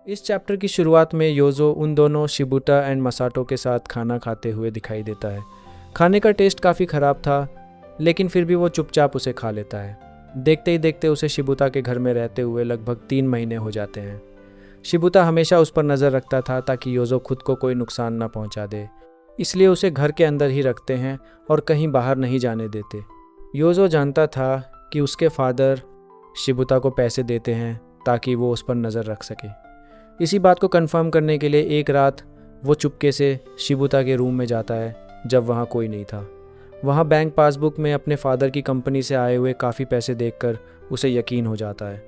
इस चैप्टर की शुरुआत में योजो उन दोनों शिबुटा एंड मसाटो के साथ खाना खाते हुए दिखाई देता है। खाने का टेस्ट काफ़ी ख़राब था, लेकिन फिर भी वो चुपचाप उसे खा लेता है। देखते ही देखते उसे शिबुता के घर में रहते हुए लगभग 3 महीने हो जाते हैं। शिबुता हमेशा उस पर नज़र रखता था ताकि योजो खुद को कोई नुकसान ना पहुंचा दे, इसलिए उसे घर के अंदर ही रखते हैं और कहीं बाहर नहीं जाने देते। योजो जानता था कि उसके फादर शिबुता को पैसे देते हैं ताकि वो उस पर नज़र रख सके। इसी बात को कंफर्म करने के लिए एक रात वो चुपके से शिबुता के रूम में जाता है जब वहाँ कोई नहीं था। वहाँ बैंक पासबुक में अपने फादर की कंपनी से आए हुए काफ़ी पैसे देखकर उसे यकीन हो जाता है।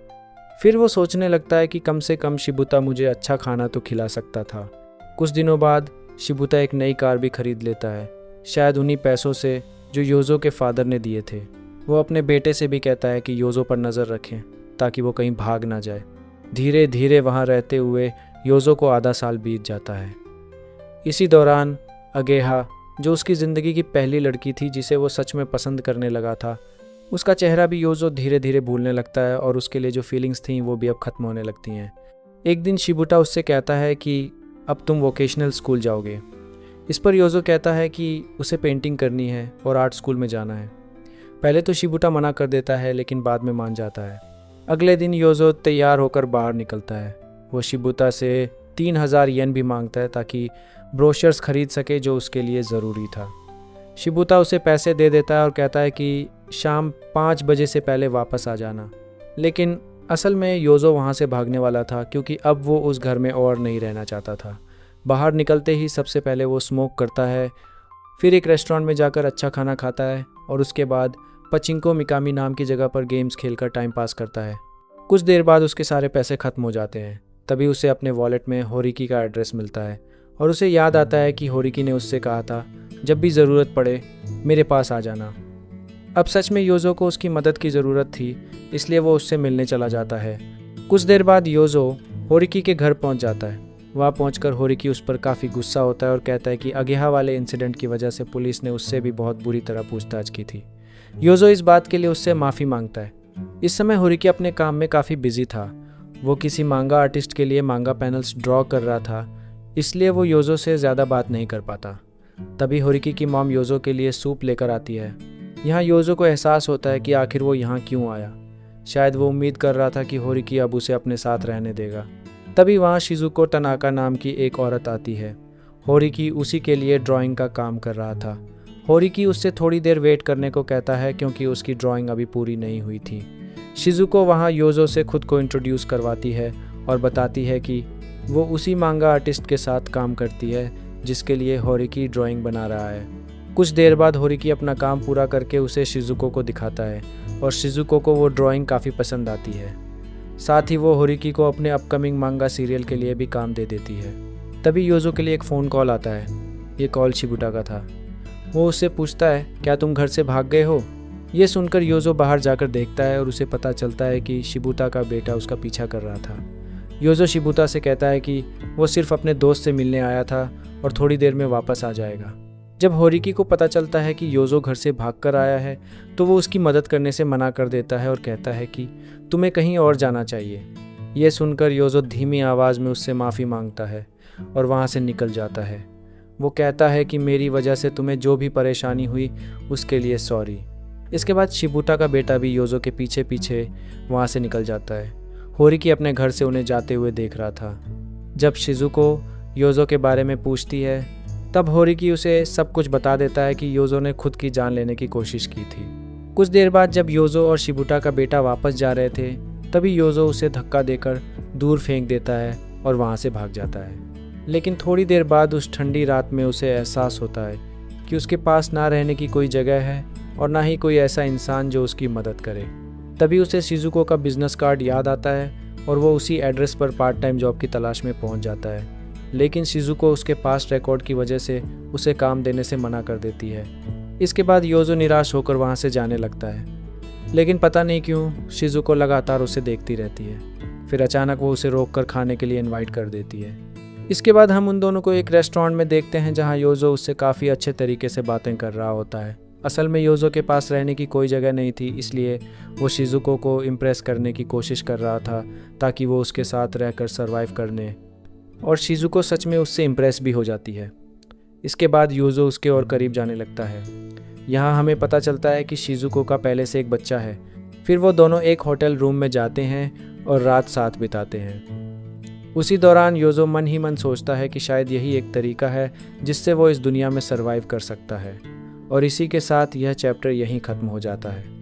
फिर वो सोचने लगता है कि कम से कम शिबुता मुझे अच्छा खाना तो खिला सकता था। कुछ दिनों बाद शिबुता एक नई कार भी खरीद लेता है, शायद उन्हीं पैसों से जो योजो के फादर ने दिए थे। वो अपने बेटे से भी कहता है कि योजो पर नज़र रखें ताकि वो कहीं भाग ना जाए। धीरे धीरे वहाँ रहते हुए योजो को आधा साल बीत जाता है। इसी दौरान अगेहा, जो उसकी ज़िंदगी की पहली लड़की थी जिसे वो सच में पसंद करने लगा था, उसका चेहरा भी योजो धीरे धीरे भूलने लगता है और उसके लिए जो फीलिंग्स थीं वो भी अब ख़त्म होने लगती हैं। एक दिन शिबुटा उससे कहता है कि अब तुम वोकेशनल स्कूल जाओगे। इस पर योजो कहता है कि उसे पेंटिंग करनी है और आर्ट स्कूल में जाना है। पहले तो शिबुटा मना कर देता है, लेकिन बाद में मान जाता है। अगले दिन योजो तैयार होकर बाहर निकलता है। वो शिबुता से 3000 येन भी मांगता है ताकि ब्रोशर्स खरीद सके जो उसके लिए ज़रूरी था। शिबुता उसे पैसे दे देता है और कहता है कि शाम 5 बजे से पहले वापस आ जाना। लेकिन असल में योजो वहाँ से भागने वाला था, क्योंकि अब वो उस घर में और नहीं रहना चाहता था। बाहर निकलते ही सबसे पहले वो स्मोक करता है, फिर एक रेस्टोरेंट में जाकर अच्छा खाना खाता है और उसके बाद पचिंको मिकामी नाम की जगह पर गेम्स खेलकर टाइम पास करता है। कुछ देर बाद उसके सारे पैसे ख़त्म हो जाते हैं। तभी उसे अपने वॉलेट में होरिकी का एड्रेस मिलता है और उसे याद आता है कि होरिकी ने उससे कहा था, जब भी ज़रूरत पड़े मेरे पास आ जाना। अब सच में योजो को उसकी मदद की ज़रूरत थी, इसलिए वो उससे मिलने चला जाता है। कुछ देर बाद योजो होरिकी के घर पहुंच जाता है। वहाँ पहुंचकर होरिकी उस पर काफ़ी गुस्सा होता है और कहता है कि अगेहा वाले इंसिडेंट की वजह से पुलिस ने उससे भी बहुत बुरी तरह पूछताछ की थी। योजो इस बात के लिए उससे माफ़ी मांगता है। इस समय होरिकी अपने काम में काफ़ी बिजी था। वो किसी मांगा आर्टिस्ट के लिए मांगा पैनल्स ड्रॉ कर रहा था, इसलिए वो योजो से ज़्यादा बात नहीं कर पाता। तभी होरिकी की मॉम योजो के लिए सूप लेकर आती है। यहाँ योजो को एहसास होता है कि आखिर वो यहाँ क्यों आया। शायद वो उम्मीद कर रहा था कि होरिकी अब उसे अपने साथ रहने देगा। तभी वहाँ शिजुको टनाका नाम की एक औरत आती है। होरिकी उसी के लिए ड्राइंग का काम कर रहा था। होरिकी उससे थोड़ी देर वेट करने को कहता है क्योंकि उसकी ड्राइंग अभी पूरी नहीं हुई थी। शिजुको वहाँ योजो से खुद को इंट्रोड्यूस करवाती है और बताती है कि वो उसी मांगा आर्टिस्ट के साथ काम करती है जिसके लिए होरिकी ड्राइंग बना रहा है। कुछ देर बाद होरिकी अपना काम पूरा करके उसे शिजुको को दिखाता है और शिजुको को वो ड्राइंग काफ़ी पसंद आती है। साथ ही वो होरिकी को अपने अपकमिंग मांगा सीरियल के लिए भी काम दे देती है। तभी योजो के लिए एक फ़ोन कॉल आता है। ये कॉल शिबुटा का था। वो उससे पूछता है, क्या तुम घर से भाग गए हो? ये सुनकर योजो बाहर जाकर देखता है और उसे पता चलता है कि शिबुता का बेटा उसका पीछा कर रहा था। योजो शिबुता से कहता है कि वो सिर्फ अपने दोस्त से मिलने आया था और थोड़ी देर में वापस आ जाएगा। जब होरिकी को पता चलता है कि योजो घर से भागकर आया है, तो वो उसकी मदद करने से मना कर देता है और कहता है कि तुम्हें कहीं और जाना चाहिए। ये सुनकर योजो धीमी आवाज़ में उससे माफ़ी मांगता है और वहाँ से निकल जाता है। वो कहता है कि मेरी वजह से तुम्हें जो भी परेशानी हुई उसके लिए सॉरी। इसके बाद शिबुटा का बेटा भी योजो के पीछे पीछे वहाँ से निकल जाता है। होरिकी अपने घर से उन्हें जाते हुए देख रहा था। जब शिजुको योजो के बारे में पूछती है, तब होरिकी उसे सब कुछ बता देता है कि योजो ने खुद की जान लेने की कोशिश की थी। कुछ देर बाद जब योजो और शिबुटा का बेटा वापस जा रहे थे, तभी योजो उसे धक्का देकर दूर फेंक देता है और वहाँ से भाग जाता है। लेकिन थोड़ी देर बाद उस ठंडी रात में उसे एहसास होता है कि उसके पास ना रहने की कोई जगह है और ना ही कोई ऐसा इंसान जो उसकी मदद करे। तभी उसे शिजुको का बिजनेस कार्ड याद आता है और वो उसी एड्रेस पर पार्ट टाइम जॉब की तलाश में पहुंच जाता है। लेकिन शिजुको उसके पास्ट रिकॉर्ड की वजह से उसे काम देने से मना कर देती है। इसके बाद योजो निराश होकर वहाँ से जाने लगता है, लेकिन पता नहीं क्यों शिजुको लगातार उसे देखती रहती है। फिर अचानक वो उसे रोककर खाने के लिए इनवाइट कर देती है। इसके बाद हम उन दोनों को एक रेस्टोरेंट में देखते हैं जहाँ योजो उससे काफ़ी अच्छे तरीके से बातें कर रहा होता है। असल में योजो के पास रहने की कोई जगह नहीं थी, इसलिए वो शिजुको को इम्प्रेस करने की कोशिश कर रहा था ताकि वो उसके साथ रहकर सरवाइव करने, और शिजुको सच में उससे इम्प्रेस भी हो जाती है। इसके बाद योजो उसके और करीब जाने लगता है। यहाँ हमें पता चलता है कि शिजुको का पहले से एक बच्चा है। फिर वो दोनों एक होटल रूम में जाते हैं और रात साथ बिताते हैं। उसी दौरान योजो मन ही मन सोचता है कि शायद यही एक तरीका है जिससे वो इस दुनिया में सरवाइव कर सकता है। और इसी के साथ यह चैप्टर यहीं ख़त्म हो जाता है।